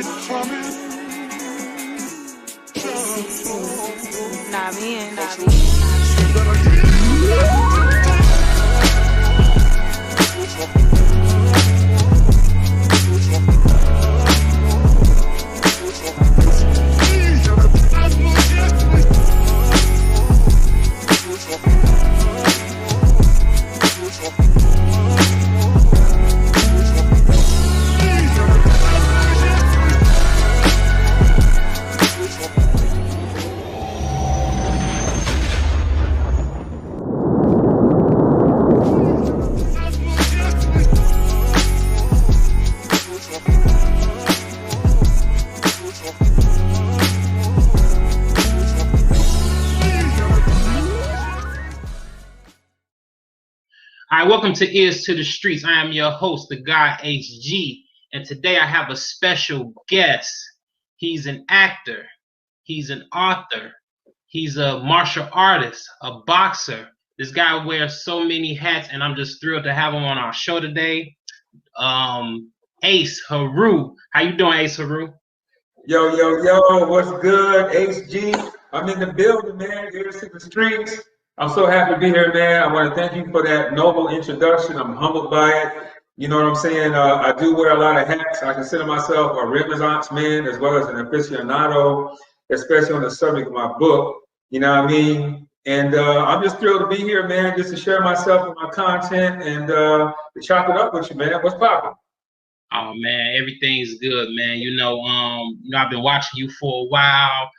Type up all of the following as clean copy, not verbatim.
Not me. Hi, welcome to Ears to the Streets. I am your host, the guy Acie, and today I have a special guest. He's an actor, he's an author, he's a martial artist, a boxer. This guy wears so many hats, and I'm just thrilled to have him on our show today. Ace Haru. How you doing, Ace Haru? Yo, what's good, Acie? I'm in the building, man. Ears to the Streets. I'm so happy to be here, man. I want to thank you for that noble introduction. I'm humbled by it. You know what I'm saying? I do wear a lot of hats. I consider myself a Renaissance man as well as an aficionado, especially on the subject of my book. You know what I mean? And I'm just thrilled to be here, man, just to share myself and my content and to chop it up with you, man. What's poppin'? Oh man, everything's good, man. I've been watching you for a while.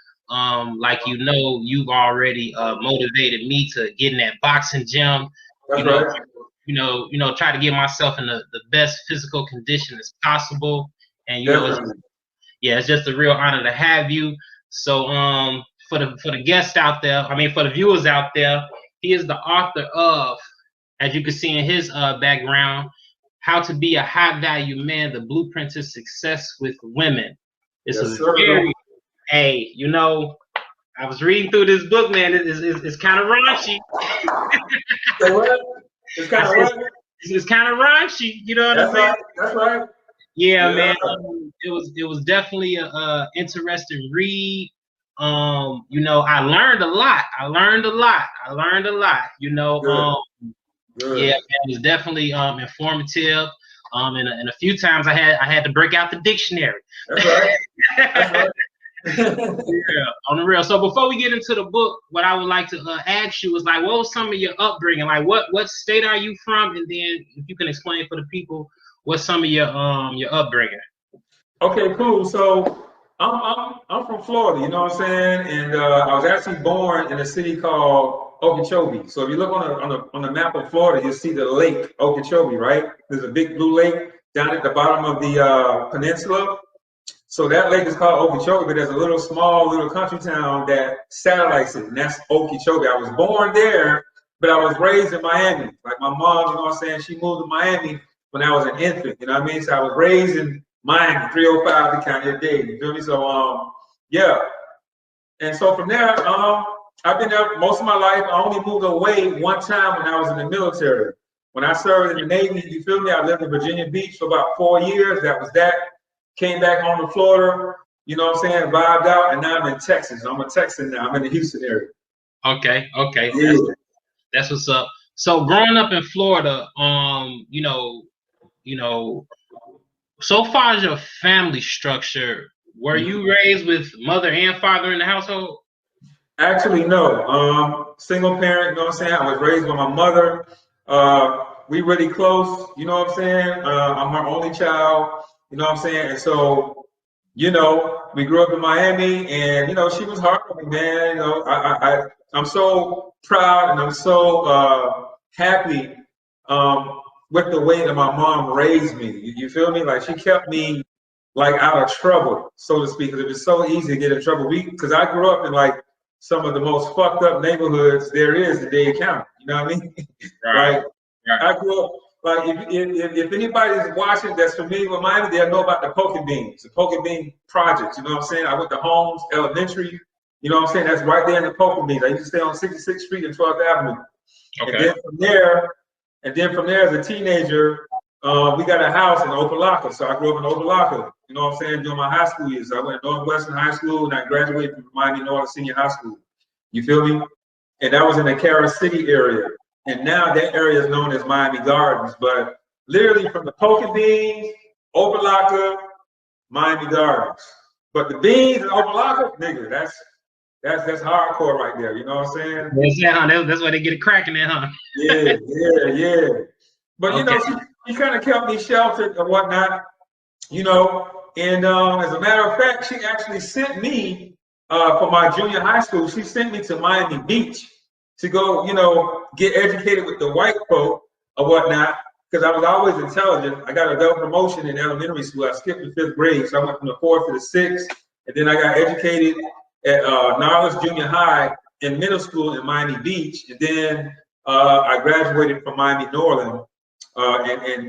Like you've already motivated me to get in that boxing gym. That's right. Try to get myself in the best physical condition as possible. And it's just a real honor to have you. So for the guests out there, for the viewers out there, he is the author of, as you can see in his background, How to Be a High Value Man: The Blueprint to Success with Women. It's Hey, I was reading through this book, man. It's kind of raunchy. It's kind of what? It's kind of raunchy. You know what I'm saying? That's right. Yeah, man. It was definitely a interesting read. I learned a lot. Good. Yeah, man, it was definitely informative. And a few times I had to break out the dictionary. That's right. That's right. Yeah, on the real. So before we get into the book, what I would like to ask you is what was some of your upbringing? What state are you from? And then if you can explain for the people what's some of your upbringing. Okay, cool. So I'm from Florida, you know what I'm saying? And I was actually born in a city called Okeechobee. So if you look on the map of Florida, you'll see the lake Okeechobee, right? There's a big blue lake down at the bottom of the peninsula. So that lake is called Okeechobee, but there's a small little country town that satellites it, and that's Okeechobee. I was born there, but I was raised in Miami. Like my mom, you know what I'm saying? She moved to Miami when I was an infant, you know what I mean? So I was raised in Miami, 305, the county of Dade, you feel me? So, yeah. And so from there, I've been there most of my life. I only moved away one time when I was in the military. When I served in the Navy, you feel me? I lived in Virginia Beach for about 4 years. That was that. Came back home to Florida, you know what I'm saying, vibed out, and now I'm in Texas. I'm a Texan now. I'm in the Houston area. Okay. Yeah. That's what's up. So growing up in Florida, so far as your family structure, were you raised with mother and father in the household? Actually, no. Single parent, you know what I'm saying? I was raised by my mother. We really close, you know what I'm saying? I'm her only child. You know what I'm saying? And so, we grew up in Miami, and she was hard on me, man. I'm so proud and I'm so happy with the way that my mom raised me. You feel me? Like she kept me out of trouble, so to speak, because it was so easy to get in trouble. Because I grew up in some of the most fucked up neighborhoods there is in Dade County. You know what I mean? Right. I grew up. If anybody's watching that's familiar with Miami, they'll know about the Poke Beans, the Poke Bean projects. You know what I'm saying? I went to Holmes Elementary. You know what I'm saying? That's right there in the Poke Beans. I used to stay on 66th Street and 12th Avenue. Okay. And then from there, as a teenager, we got a house in Opelika, so I grew up in Opelika. You know what I'm saying? During my high school years, I went to Northwestern High School, and I graduated from Miami Northern Senior High School. You feel me? And that was in the Carol City area. And now that area is known as Miami Gardens. But literally from the Poker Beans, Opelika, Miami Gardens. But the beans in Opelika, nigga, that's hardcore right there. You know what I'm saying? Yeah, huh? That's why they get it cracking there, huh? Yeah. But you know, she kind of kept me sheltered and whatnot, you know. And as a matter of fact, she actually sent me for my junior high school. She sent me to Miami Beach to go, you know, get educated with the white folk or whatnot. Because I was always intelligent. I got a double promotion in elementary school. I skipped the 5th grade, so I went from the 4th to the 6th, and then I got educated at Narlis Junior High in middle school in Miami Beach, and then I graduated from Miami Northern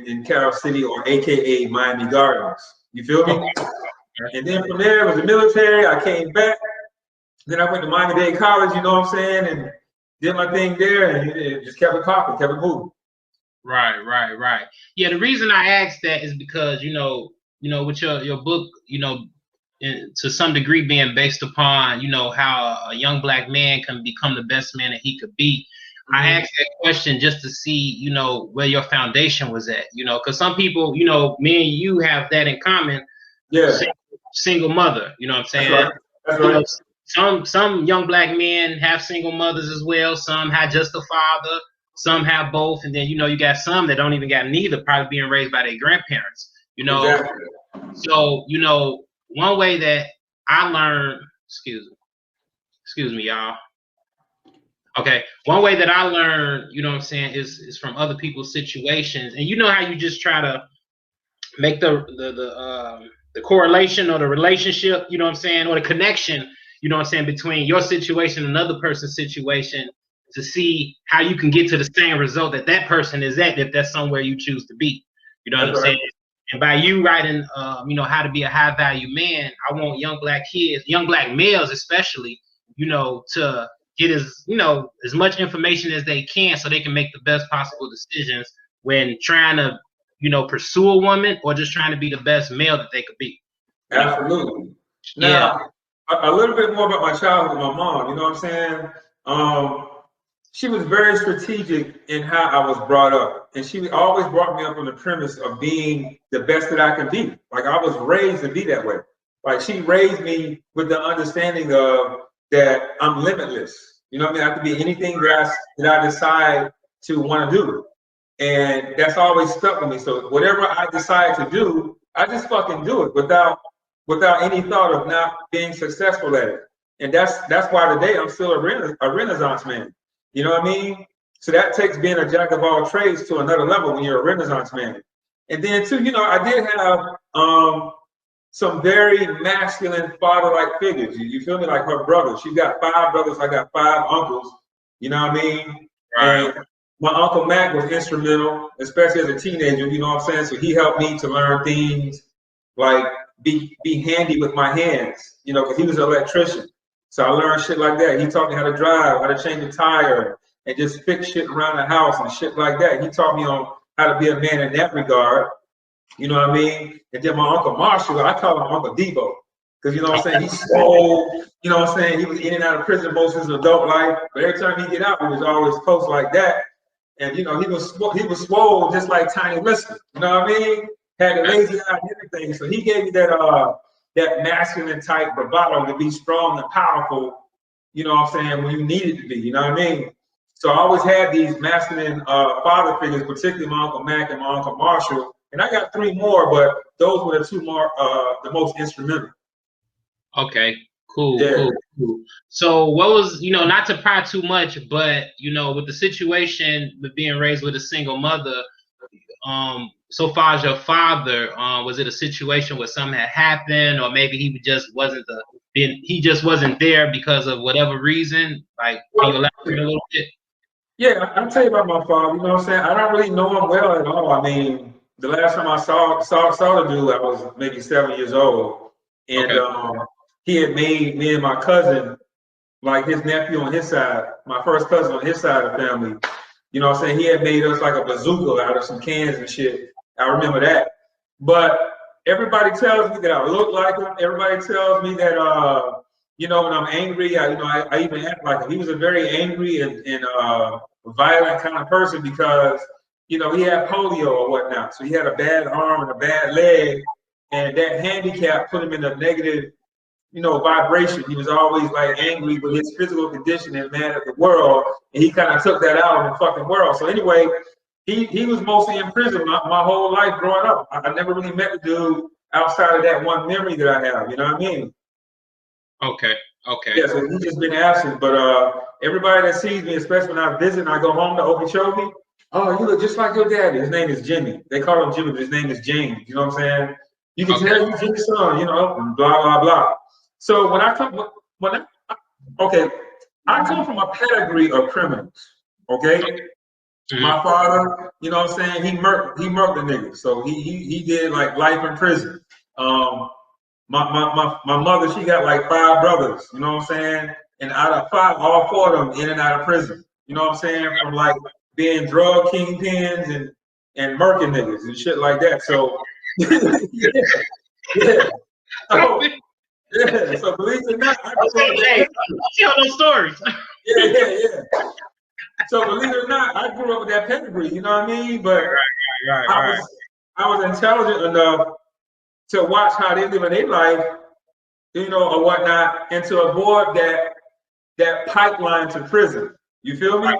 in Carol City, or AKA Miami Gardens. You feel me? And then from there, it was the military. I came back. Then I went to Miami-Dade College, you know what I'm saying, and did my thing there, and it just kept it popping, kept it moving. Right. Yeah, the reason I asked that is because, you know, with your book, you know, to some degree being based upon, you know, how a young black man can become the best man that he could be. I asked that question just to see, you know, where your foundation was at, you know, because some people, you know, me and you have that in common. Yeah. Single mother, you know what I'm saying? That's right. Some young black men have single mothers as well. Some have just a father. Some have both, and then you know you got some that don't even got neither, probably being raised by their grandparents. You know, exactly. So you know one way that I learned, excuse me, y'all. Okay, one way that I learned, you know what I'm saying, is from other people's situations, and you know how you just try to make the correlation or the relationship, you know what I'm saying, or the connection, you know what I'm saying, between your situation and another person's situation, to see how you can get to the same result that person is at, if that's somewhere you choose to be. You know what I'm saying? And by you writing, you know, how to be a high value man, I want young black kids, young black males especially, you know, to get as much information as they can so they can make the best possible decisions when trying to, you know, pursue a woman or just trying to be the best male that they could be. Absolutely. Now, a little bit more about my childhood with my mom. You know what I'm saying? She was very strategic in how I was brought up, and she always brought me up on the premise of being the best that I can be. Like, I was raised to be that way. Like, she raised me with the understanding of that I'm limitless. You know what I mean? I can be anything that I decide to want to do. And that's always stuck with me. So whatever I decide to do, I just fucking do it without any thought of not being successful at it. And that's why today I'm still a Renaissance man. You know what I mean? So that takes being a jack of all trades to another level when you're a Renaissance man. And then too, you know, I did have some very masculine father-like figures. You feel me? Like her brother. She got 5 brothers. I got 5 uncles. You know what I mean? Right. And my Uncle Mac was instrumental, especially as a teenager, you know what I'm saying? So he helped me to learn things like be handy with my hands, you know, because he was an electrician. So I learned shit like that. He taught me how to drive, how to change a tire, and just fix shit around the house and shit like that. He taught me on how to be a man in that regard, you know what I mean? And then my Uncle Marshall, I call him Uncle Debo, because, you know what I'm saying, he swole, you know what I'm saying? He was in and out of prison most of his adult life, but every time he get out, he was always close like that. And, you know, he was swole just like Tiny Lister, you know what I mean? Had a lazy eye and everything. So he gave me that masculine type bravado to be strong and powerful, you know what I'm saying, when you needed to be, you know what I mean? So I always had these masculine father figures, particularly my Uncle Mac and my Uncle Marshall. And I got 3 more, but those were the 2 more, the most instrumental. Okay, cool. So what was, you know, not to pry too much, but, you know, with the situation with being raised with a single mother, so far as your father, was it a situation where something had happened, or maybe he just wasn't there because of whatever reason? Like, can you elaborate a little bit? Yeah, I'll tell you about my father. You know what I'm saying? I don't really know him well at all. I mean, the last time I saw the dude, I was maybe 7 years old, and he had made me and my cousin, like his nephew on his side, my first cousin on his side of the family. You know what I'm saying? He had made us like a bazooka out of some cans and shit. I remember that. But everybody tells me that I look like him. Everybody tells me that you know, when I'm angry, I even act like him. He was a very angry and violent kind of person because, you know, he had polio or whatnot. So he had a bad arm and a bad leg, and that handicap put him in a negative, you know, vibration. He was always like angry with his physical condition and mad at the world, and he kind of took that out on the fucking world. So anyway, he was mostly in prison my whole life growing up. I never really met the dude outside of that one memory that I have. You know what I mean? Okay. Okay. Yeah, so he's just been absent. But everybody that sees me, especially when I visit and I go home to Okeechobee, oh, you look just like your daddy. His name is Jimmy. They call him Jimmy, but his name is James. You know what I'm saying? You can tell you Jimmy's son, you know, and blah, blah, blah. So when I come, I come from a pedigree of criminals, okay? My father, you know what I'm saying, he murked the nigga. So he did like life in prison. My mother, she got like 5 brothers, you know what I'm saying? And out of 5, all 4 of them in and out of prison. You know what I'm saying? From like being drug kingpins and murking niggas and shit like that. So yeah. So believe it or not, I tell those stories. Yeah. So believe it or not, I grew up with that pedigree, you know what I mean? But I was intelligent enough to watch how they live in their life, you know, or whatnot, and to avoid that pipeline to prison. You feel me?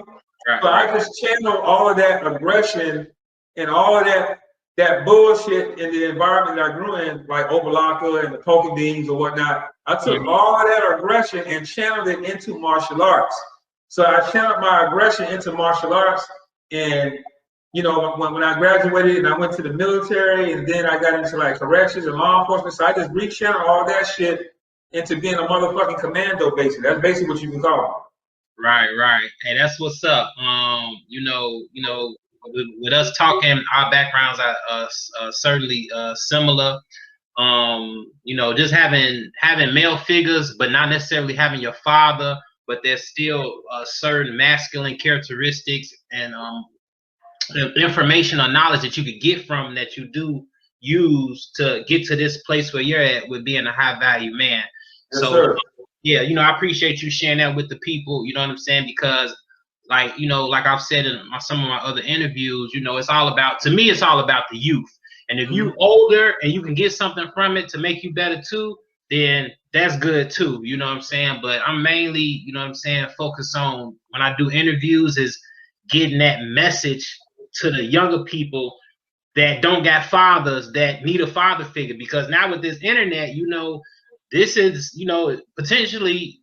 So I just channel all of that aggression and all of that bullshit in the environment that I grew in, like Obalaka and the Poké Beans or whatnot. I took all of that aggression and channeled it into martial arts. So I channeled my aggression into martial arts, and you know, when I graduated and I went to the military, and then I got into like corrections and law enforcement, so I just rechanneled all that shit into being a motherfucking commando, basically. That's basically what you can call it. Right. Hey, that's what's up. You know, with us talking, our backgrounds are certainly similar. You know, just having male figures, but not necessarily having your father, but there's still certain masculine characteristics and information or knowledge that you could get from that you do use to get to this place where you're at with being a high value man. Yes, so sir. Yeah, you know, I appreciate you sharing that with the people, you know what I'm saying? Because like, you know, like I've said in some of my other interviews, you know, to me, it's all about the youth. And if you older and you can get something from it to make you better too, then that's good too, you know what I'm saying? But I'm mainly, you know what I'm saying, focused on when I do interviews is getting that message to the younger people that don't got fathers, that need a father figure. Because now with this internet, you know, this is, you know, potentially,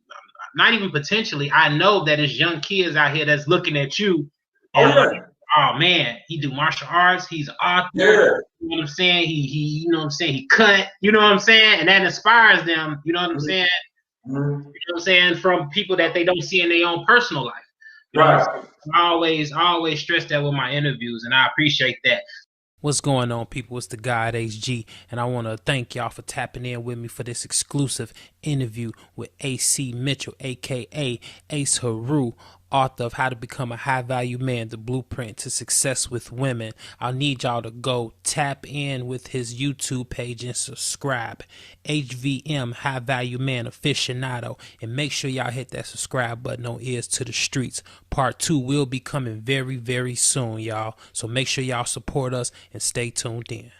not even potentially, I know that there's young kids out here that's looking at you and like, oh man, he do martial arts, he's an author, you know what I'm saying? He you know what I'm saying, he cut, you know what I'm saying? And that inspires them, you know what I'm saying? You know what I'm saying, from people that they don't see in their own personal life. You know, I always stress that with my interviews, and I appreciate that. What's going on, people? It's the guy Acie, and I want to thank y'all for tapping in with me for this exclusive interview with Acie Mitchell, aka Ace Haru, author of How to Become a High Value Man, the Blueprint to Success with Women. I'll need y'all to go tap in with his YouTube page and subscribe. HVM, High Value Man Aficionado, and make sure y'all hit that subscribe button on Ears to the Streets. Part 2 will be coming very, very soon, y'all. So make sure y'all support us and stay tuned in.